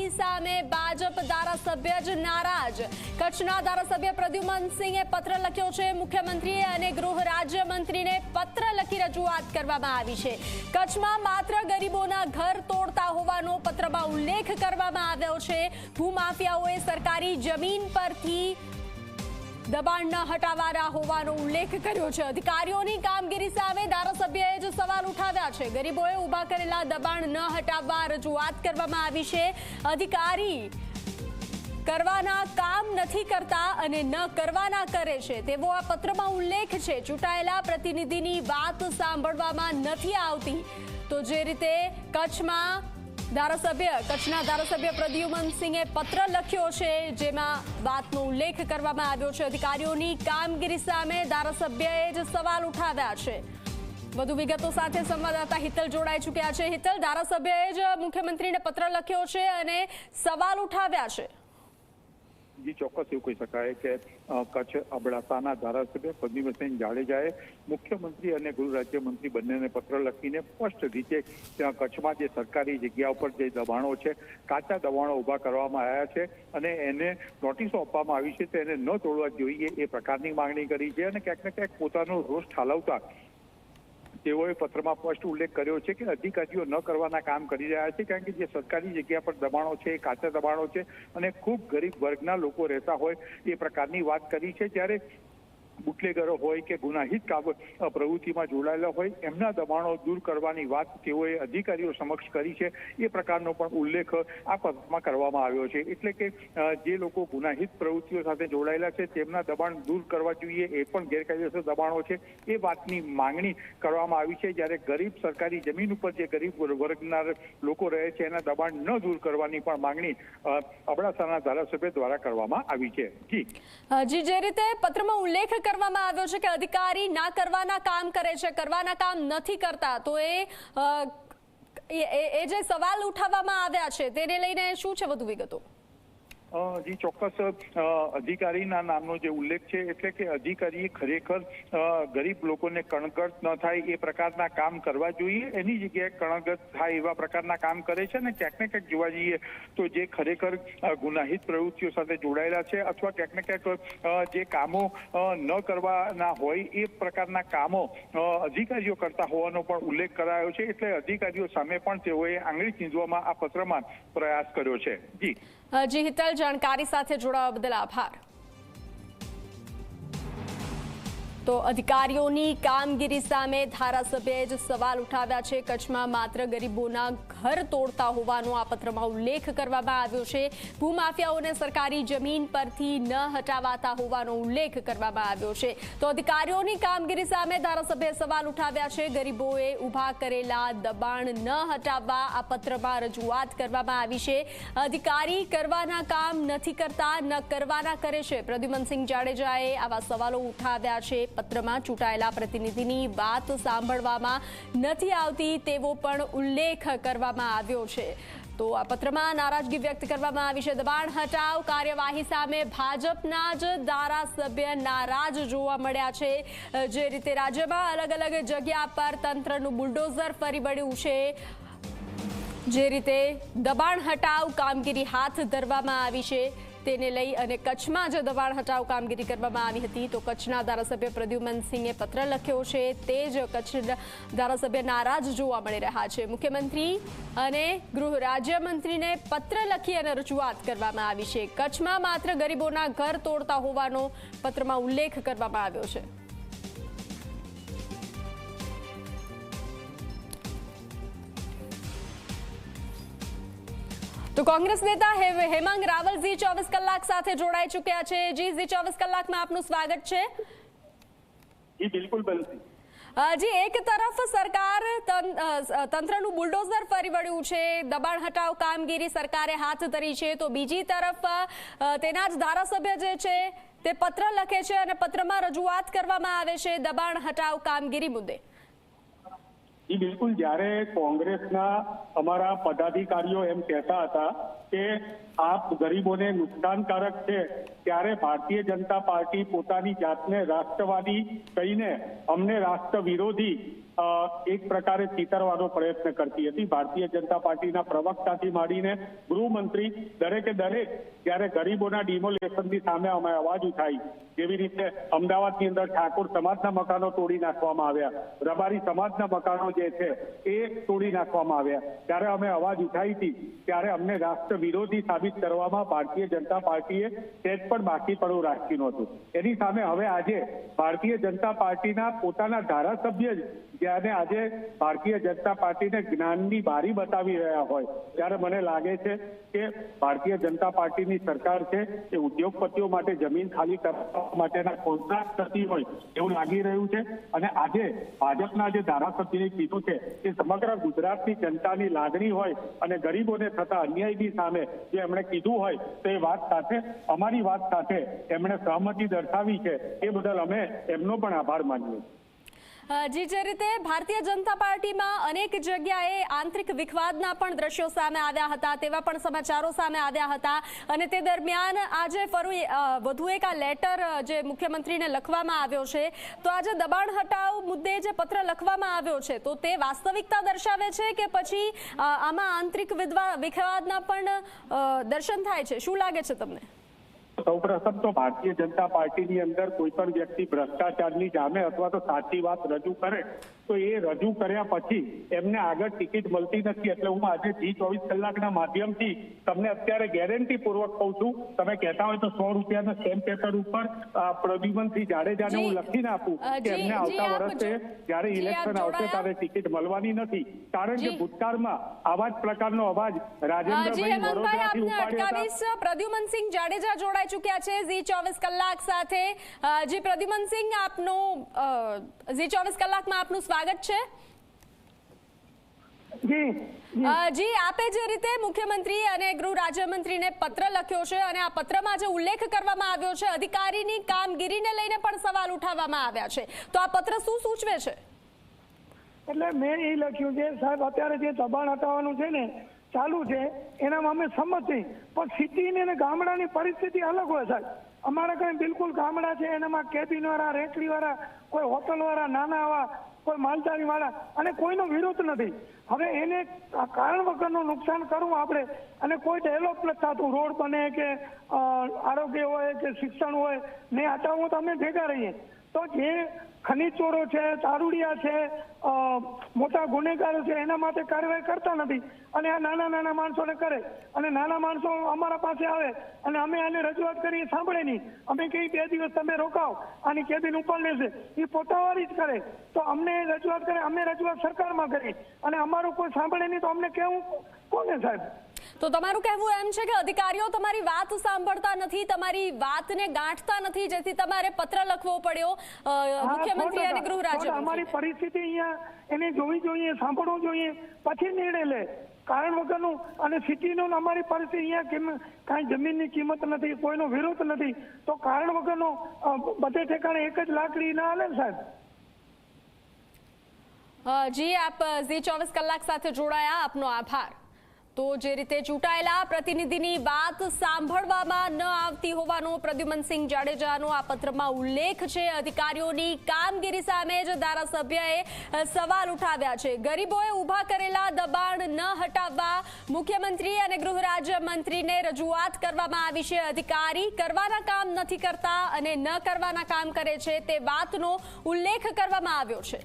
કાર્યવાહી સામે ભાજપ ધારાસભ્ય જ નારાજ। કચ્છના ધારાસભ્ય પ્રદ્યુમનસિંહે પત્ર લખ્યો છે। મુખ્યમંત્રી અને ગૃહ રાજ્યમંત્રીને પત્ર લખી રજૂઆત કરવામાં આવી છે। કચ્છમાં માત્ર ગરીબોના ઘર તોડતા હોવાનો પત્રમાં ઉલ્લેખ કરવામાં આવ્યો છે। ભૂમાફિયાઓએ સરકારી જમીન પરથી દબાણ ન હટાવવાના હોવાનો ઉલ્લેખ કર્યો છે। અધિકારીઓની કામગીરી સામે ધારાસભ્યએ જ સવાલ ઉઠાવ્યા છે। ગરીબોએ ઊભા કરેલા દબાણ ન હટાવવા રજૂઆત કરવામાં આવી છે। અધિકારી કરવાના કામ નથી કરતા અને ન કરવાના કરે છે તેવો આ પત્રમાં ઉલ્લેખ છે। ચૂંટાયેલા પ્રતિનિધિની વાત સાંભળવામાં નથી આવતી। તો જે રીતે કચ્છના ધારાસભ્ય પ્રદ્યુમનસિંહે પત્ર લખ્યો છે જેમાં વાતનો ઉલ્લેખ કરવામાં આવ્યો છે। અધિકારીઓની કામગીરી સામે ધારાસભ્યએ જ સવાલ ઉઠાવ્યા છે। વધુ વિગતો સાથે સંવાદદાતા હિતલ જોડાઈ ચૂક્યા છે। હિતલ, ધારાસભ્યએ જ મુખ્યમંત્રીને પત્ર લખ્યો છે અને સવાલ ઉઠાવ્યા છે। જી ચોક્કસ એવું કહી શકાય કે કચ્છ અબડાસાના ધારાસભ્ય પ્રદ્યુમનસિંહ જાડેજાએ મુખ્યમંત્રી અને ગૃહ રાજ્યમંત્રી બંનેને પત્ર લખીને સ્પષ્ટ રીતે કચ્છમાં જે સરકારી જગ્યા ઉપર જે દબાણો છે, કાચા દબાણો ઉભા કરવામાં આવ્યા છે અને એને નોટિસો આપવામાં આવી છે તો એને ન તોડવા જોઈએ એ પ્રકારની માંગણી કરી છે। અને ક્યાંક ને ક્યાંક પોતાનો રોષ ઠાલવતા તેઓએ પત્રમાં સ્પષ્ટ ઉલ્લેખ કર્યો છે કે અધિકારીઓ ન કરવાના કામ કરી રહ્યા છે, કારણ કે જે સરકારી જગ્યા પર દબાણો છે એ કાચા દબાણો છે અને ખૂબ ગરીબ વર્ગના લોકો રહેતા હોય એ પ્રકારની વાત કરી છે। જ્યારે બુટલેગરો હોય કે ગુનાહિત પ્રવૃત્તિમાં જોડાયેલા હોય એમના દબાણો દૂર કરવાની વાત તેઓએ અધિકારીઓ સમક્ષ કરી છે એ પ્રકારનો પણ ઉલ્લેખ આ પત્રમાં કરવામાં આવ્યો છે। એટલે કે જે લોકો ગુનાહિત પ્રવૃત્તિઓ સાથે જોડાયેલા છે તેમના દબાણ દૂર કરવા જોઈએ, એ પણ ગેરકાયદેસર દબાણો છે એ વાતની માંગણી કરવામાં આવી છે। જ્યારે ગરીબ સરકારી જમીન ઉપર જે ગરીબ વર્ગના લોકો રહે છે એના દબાણ ન દૂર કરવાની પણ માંગણી અબડાસાના ધારાસભ્ય દ્વારા કરવામાં આવી છે। જી, જે રીતે પત્રમાં ઉલ્લેખ કરવામાં આવ્યો છે કે અધિકારી ના કરવાના કામ કરે છે, કરવાના કામ નથી કરતા, તો એ જે સવાલ ઉઠાવવામાં આવ્યા છે તેને લઈને શું છે વધુ વિગતો? જી ચોક્કસ, અધિકારીના નામનો જે ઉલ્લેખ છે એટલે કે અધિકારી ખરેખર ગરીબ લોકોને કણગત ન થાય એ પ્રકારના કામ કરવા જોઈએ, એની જગ્યાએ કણગત થાય એવા પ્રકારના કામ કરે છે। અને ક્યાંક ને ક્યાંક જોવા જઈએ તો જે ખરેખર ગુનાહિત પ્રવૃત્તિઓ સાથે જોડાયેલા છે અથવા ક્યાંક ને ક્યાંક જે કામો ન કરવાના હોય એ પ્રકારના કામો અધિકારીઓ કરતા હોવાનો પણ ઉલ્લેખ કરાયો છે। એટલે અધિકારીઓ સામે પણ તેઓએ આંગળી ચીંધવામાં આ પત્રમાં પ્રયાસ કર્યો છે। જી હિતલ, જાણકારી સાથે જોડાવા બદલ આભાર। તો અધિકારીઓની કામગીરી સામે ધારાસભ્યએ જ સવાલ ઉઠાવ્યા છે। કચ્છમાં માત્ર ગરીબોના ઘર તોડતા હોવાનો આ પત્રમાં ઉલ્લેખ કરવામાં આવ્યો છે। ભૂમાફિયાઓને સરકારી જમીન પરથી ન હટાવાતા હોવાનો ઉલ્લેખ કરવામાં આવ્યો છે। તો અધિકારીઓની કામગીરી સામે ધારાસભ્યએ સવાલ ઉઠાવ્યા છે। ગરીબોએ ઊભા કરેલા દબાણ ન હટાવવા આ પત્રમાં રજૂઆત કરવામાં આવી છે। અધિકારી કરવાના કામ નથી કરતા, ન કરવાના કરે છે। પ્રદ્યુમનસિંહ જાડેજાએ આવા સવાલો ઉઠાવ્યા છે। પત્રમાં ચૂંટાયેલા પ્રતિનિધિની વાત સાંભળવામાં નથી આવતી તેવો પણ ઉલ્લેખ કરવામાં આવ્યો છે। તો આ પત્રમાં નારાજગી વ્યક્ત કરવામાં આવી છે। દબાણ હટાવ કાર્યવાહી સામે ભાજપના જ ધારાસભ્ય નારાજ જોવા મળ્યા છે। જે રીતે રાજ્યમાં અલગ અલગ જગ્યા પર તંત્રનું બુલડોઝર ફરી વળ્યું છે, જે રીતે દબાણ હટાવ કામગીરી હાથ ધરવામાં આવી છે તેને લઈ અને કચ્છમાં જ દબાણ હટાવ કામગીરી કરવામાં આવી હતી તો કચ્છના ધારાસભ્ય પ્રદ્યુમનસિંહે પત્ર લખ્યો છે તે જ કચ્છના ધારાસભ્ય નારાજ જોવા મળી રહ્યા છે। મુખ્યમંત્રી અને ગૃહ રાજ્યમંત્રીને પત્ર લખી અને રજૂઆત કરવામાં આવી છે। કચ્છમાં માત્ર ગરીબોના ઘર તોડતા હોવાનો પત્રમાં ઉલ્લેખ કરવામાં આવ્યો છે। તો કોંગ્રેસ નેતા હેમાંગ રાવલ ઝી 24 કલાક સાથે જોડાઈ ચૂક્યા છે। જી, ઝી 24 કલાકમાં આપનું સ્વાગત છે। જી બિલકુલ બનતી। જી, એક તરફ સરકાર તંત્રનું બુલડોઝર ફરી વળ્યું છે, દબાણ હટાવ કામગીરી સરકારે હાથ ધરી છે, તો બીજી તરફ તેના જ ધારાસભ્ય જે છે તે પત્ર લખે છે અને પત્રમાં રજૂઆત કરવામાં આવે છે દબાણ હટાવ કામગીરી મુદ્દે। જી બિલકુલ, જ્યારે કોંગ્રેસના અમારા પદાધિકારીઓ એમ કહેતા હતા કે આપ ગરીબોને નુકસાનકારક છે, ત્યારે ભારતીય જનતા પાર્ટી પોતાની જાતને રાષ્ટ્રવાદી કહીને અમને રાષ્ટ્ર વિરોધી એક પ્રકારે ચીતરવાનો પ્રયત્ન કરતી હતી. ભારતીય જનતા પાર્ટીના પ્રવક્તાથી માંડીને ગૃહમંત્રી દરેકે દરેક જ્યારે ગરીબોના ડિમોલેશનની સામે અમે અવાજ ઉઠાવી, જેવી રીતે અમદાવાદની અંદર ઠાકોર સમાજના મકાનો તોડી નાખવામાં આવ્યા, રબારી સમાજના મકાનો જે છે એ તોડી નાખવામાં આવ્યા, ત્યારે અમે અવાજ ઉઠાવી હતી, ત્યારે અમને રાષ્ટ્ર વિરોધી સાબિત કરવામાં ભારતીય જનતા પાર્ટીએ સેજ પણ બાકીપણું રાખ્યું નહોતું. એની સામે હવે આજે ભારતીય જનતા પાર્ટીના પોતાના ધારાસભ્ય જ જ્યારે આજે ભારતીય જનતા પાર્ટીને જ્ઞાનની બારી બતાવી રહ્યા હોય, ત્યારે મને લાગે છે કે ભારતીય જનતા પાર્ટીની સરકાર છે એ ઉદ્યોગપતિઓ માટે જમીન ખાલી કરવા માટેના કોન્ટ્રાક્ટ કરતી હોય એવું લાગી રહ્યું છે. અને આજે ભાજપના જે ધારાસભ્યએ કીધું છે કે સમગ્ર ગુજરાતની જનતાની લાગણી હોય અને ગરીબોને થતા અન્યાયની સામે જે એમણે કીધું હોય તો એ વાત સાથે અમારી વાત સાથે એમણે સહમતિ દર્શાવી છે, એ બદલ અમે એમનો પણ આભાર માનીએ. જી, જે રીતે ભારતીય જનતા પાર્ટીમાં અનેક જગ્યાએ આંતરિક વિખવાદના પણ દ્રશ્યો સામે આવ્યા હતા, તેવા પણ સમાચારો સામે આવ્યા હતા, અને તે દરમિયાન આજે વધુ એક આ લેટર જે મુખ્યમંત્રીને લખવામાં આવ્યો છે, તો આજે દબાણ હટાવ મુદ્દે જે પત્ર લખવામાં આવ્યો છે, તો તે વાસ્તવિકતા દર્શાવે છે કે પછી આમાં આંતરિક વિખવાદના પણ દર્શન થાય છે? શું લાગે છે તમને? સૌપ્રથમ તો ભારતીય જનતા પાર્ટીની અંદર કોઈ પણ વ્યક્તિ ભ્રષ્ટાચારની જામે અથવા તો સાચી વાત રજૂ કરે તો એ રજૂ કર્યા પછી એમને આગળ ટિકિટ મળતી નથી. એટલે હું આજે G24 કલાકના માધ્યમથી તમને અત્યારે ગેરંટી પૂર્વક કહું છું, તમે કહેતા હોય તો 100 રૂપિયાના સ્ટેમ્પ પેપર ઉપર પ્રદ્યુમનસિંહ જાડેજાને હું લખીને આપું કે એમને આવતા વર્ષે જ્યારે ઇલેક્શન આવશે ત્યારે ટિકિટ મળવાની નથી, કારણ કે ભૂતકાળમાં આવા જ પ્રકારનો અવાજ રાજેન્દ્રભાઈ વડોદરાથી ઉપાડ્યો હતો. પ્રદ્યુમનસિંહ જાડેજા જોડાઈ ચૂક્યા છે G24 કલાક સાથે. જી પ્રદ્યુમનસિંહ, આપનું G24 કલાકમાં આપનું સ્વાગત છે. જી, આપે જે રીતે મુખ્યમંત્રી અને ગૃહ રાજ્યમંત્રીને પત્ર લખ્યો છે અને આ પત્રમાં જે ઉલ્લેખ કરવામાં આવ્યો છે, અધિકારીની કામગીરીને લઈને પણ સવાલ ઉઠાવવામાં આવ્યા છે, તો આ પત્ર શું સૂચવે છે? એટલે મેં એ લખ્યું છે સાહેબ, અત્યારે જે દબાણ હટાવવાનું છે ને ચાલુ છે એનામાં અમે સંમત છીએ, પણ સિટીની અને ગામડાની પરિસ્થિતિ અલગ હોય સાહેબ. અમારા કઈ બિલકુલ ગામડા છે એનામાં કેબિન વાળા, રેકડી વાળા, કોઈ હોટલ વાળા, નાના આવા કોઈ માલધારી વાળા, અને કોઈનો વિરોધ નથી. હવે એને કારણ વગરનું નુકસાન કરવું આપણે, અને કોઈ ડેવલપ નથી થતું, રોડ બને કે આરોગ્ય હોય કે શિક્ષણ હોય ને હટાવવું તો અમે ભેગા રહીએ. તો જે ખનીજ ચોરો છે, દારૂડિયા છે, મોટા ગુનેગારો છે, એના માટે કાર્યવાહી કરતા નથી, અને આ નાના નાના માણસોને કરે, અને નાના માણસો અમારા પાસે આવે અને અમે આને રજૂઆત કરીએ, સાંભળે નહીં. અમે કઈ 2 દિવસ તમે રોકાવ, આની કેબિન ઉપર લેશે, એ પોતાવાળી જ કરે. તો અમને રજૂઆત કરે, અમે રજૂઆત સરકારમાં કરી, અને અમારું કોઈ સાંભળે નહીં તો અમને કેવું કોને સાહેબ? તો તમારું કહેવું એમ છે કે અધિકારીઓ તમારી વાત સાંભળતા નથી, તમારી વાતને ગાંઠતા નથી, જેથી તમારે પત્ર લખવો પડ્યો મુખ્યમંત્રી અને ગૃહ રાજ્યમંત્રી. અમારી પરિસ્થિતિ અહીંયા એને જોવી જોઈએ, સાંભળવું જોઈએ, પછી નિર્ણય લે. કારણ વગરનું અને સિટીનું અમારી પરિસ્થિતિ અહીંયા કાંઈ જમીનની કિંમત નથી, કોઈનો વિરોધ નથી, તો કારણ વગરનો બધે ઠેકાણે એક જ લાકડી ના હાલે સાહેબ. જી, આપ G24 કલાક સાથે જોડાયા, આપનો આભાર. તો જે રીતે ચૂંટાયેલા પ્રતિનિધિની વાત સાંભળવામાં ન આવતી હોવાનો પ્રદ્યુમનસિંહ જાડેજાનો આ પત્રમાં ઉલ્લેખ છે. અધિકારીઓની કામગીરી સામે જ ધારાસભ્યએ સવાલ ઉઠાવ્યા છે. ગરીબોએ ઊભા કરેલા દબાણ ન હટાવવા મુખ્યમંત્રી અને ગૃહ રાજ્યમંત્રીને રજૂઆત કરવામાં આવી છે. અધિકારી કરવાના કામ નથી કરતા અને ન કરવાના કામ કરે છે, તે વાતનો ઉલ્લેખ કરવામાં આવ્યો છે.